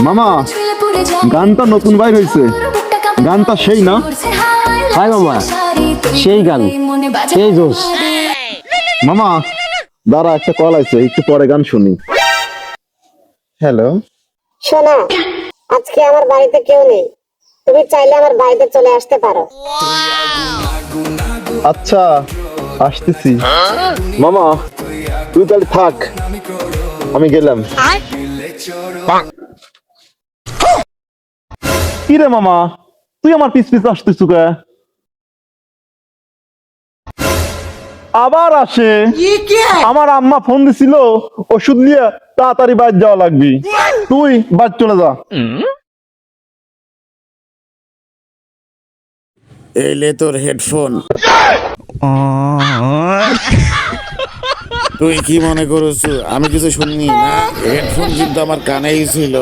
মামা গানটা নতুন বাইর হয়েছে, গানটা সেই না? হাই মামা, সেই গান, সেই জোশ। মামা দাঁড়া, একটা কল আছে, একটু পরে গান শুনি। হ্যালো, শোনো, আজকে আমার বাড়িতে কেউ নেই, তুমি চাইলে আমার বাড়িতে চলে আসতে পারো। আচ্ছা আসতেছি। মামা তুই তাহলে থাক, আমি গেলাম। কি রে মামা, তুই আমার পিছ পিছ আসতেছু কে? আবার আসে? আমার আম্মা ফোন দিছিল, ওষুধ নিয়ে তাড়াতাড়ি বাইর যাওয়া লাগবি, তুই বাইর চলে যা। এলে তোর হেডফোন। তুই কি মনে করছ আমি কিছু শুনিনি? না, হেডফোন কিন্তু আমার কানেই ছিল।